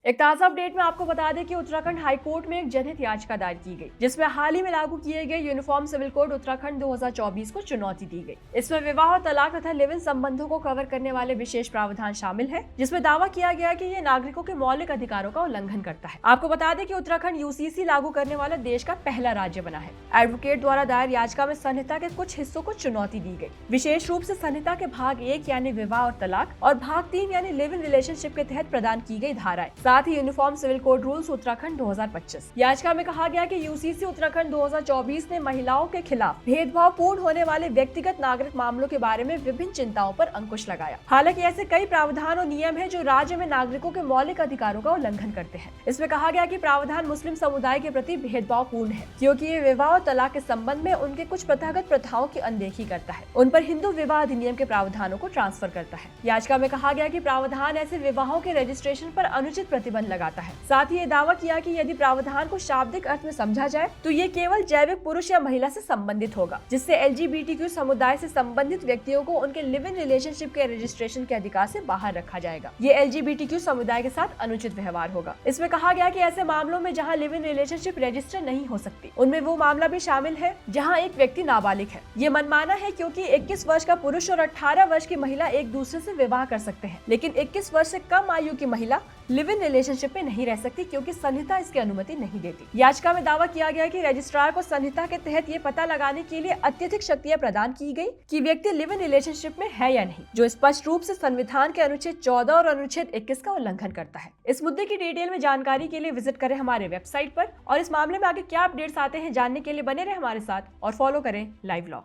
एक ताजा अपडेट में आपको बता दें कि उत्तराखंड हाई कोर्ट में एक जनहित याचिका दायर की गई, जिसमें हाल ही में लागू किए गए यूनिफॉर्म सिविल कोड उत्तराखंड 2024 को चुनौती दी गई। इसमें विवाह और तलाक तथा लिव इन संबंधों को कवर करने वाले विशेष प्रावधान शामिल है, जिसमें दावा किया गया कि ये नागरिकों के मौलिक अधिकारों का उल्लंघन करता है। आपको बता दें कि उत्तराखंड यूसीसी लागू करने वाला देश का पहला राज्य बना है। एडवोकेट द्वारा दायर याचिका में संहिता के कुछ हिस्सों को चुनौती दी गई, विशेष रूप से संहिता के भाग 1 यानी विवाह और तलाक और भाग 3 यानी लिव इन रिलेशनशिप के तहत प्रदान की गई धाराएं, साथ ही uniform civil code rules Uttarakhand 2025। याचिका में कहा गया कि यूसीसी उत्तराखंड 2024 ने महिलाओं के खिलाफ भेदभाव पूर्ण होने वाले व्यक्तिगत नागरिक मामलों के बारे में विभिन्न चिंताओं पर अंकुश लगाया। हालांकि ऐसे कई प्रावधान और नियम हैं जो राज्य में नागरिकों के मौलिक अधिकारों का उल्लंघन करते हैं। इसमें कहा गया कि प्रावधान मुस्लिम समुदाय के प्रति भेदभाव पूर्ण है, क्योंकि ये विवाह और तलाक के संबंध में उनके कुछ प्रथागत प्रथाओं की अनदेखी करता है, उन पर हिंदू विवाह अधिनियम के प्रावधानों को ट्रांसफर करता है। याचिका में कहा गया कि प्रावधान ऐसे विवाहों के रजिस्ट्रेशन पर अनुचित प्रतिबंध लगाता है। साथ ही ये दावा किया कि यदि प्रावधान को शाब्दिक अर्थ में समझा जाए तो ये केवल जैविक पुरुष या महिला से संबंधित होगा, जिससे एलजीबीटीक्यू समुदाय से संबंधित व्यक्तियों को उनके लिव इन रिलेशनशिप के रजिस्ट्रेशन के अधिकार से बाहर रखा जाएगा। ये एलजीबीटीक्यू समुदाय के साथ अनुचित व्यवहार होगा। इसमें कहा गया कि ऐसे मामलों में जहां लिव इन रिलेशनशिप रजिस्टर नहीं हो सकती, उनमें वो मामला भी शामिल है जहां एक व्यक्ति नाबालिग है। ये मनमाना है क्योंकि 21 वर्ष का पुरुष और 18 वर्ष की महिला एक दूसरे से विवाह कर सकते हैं, लेकिन 21 वर्ष से कम आयु की महिला लिव इन रिलेशनशिप में नहीं रह सकती, क्योंकि संहिता इसकी अनुमति नहीं देती। याचिका में दावा किया गया कि रजिस्ट्रार को संहिता के तहत ये पता लगाने के लिए अत्यधिक शक्तियां प्रदान की गई कि व्यक्ति लिव इन रिलेशनशिप में है या नहीं, जो स्पष्ट रूप से संविधान के अनुच्छेद 14 और अनुच्छेद 21 का उल्लंघन करता है। इस मुद्दे की डिटेल में जानकारी के लिए विजिट करें हमारे वेबसाइट पर, और इस मामले में आगे क्या अपडेट्स आते हैं जानने के लिए बने रहे हमारे साथ और फॉलो करें लाइव लॉ।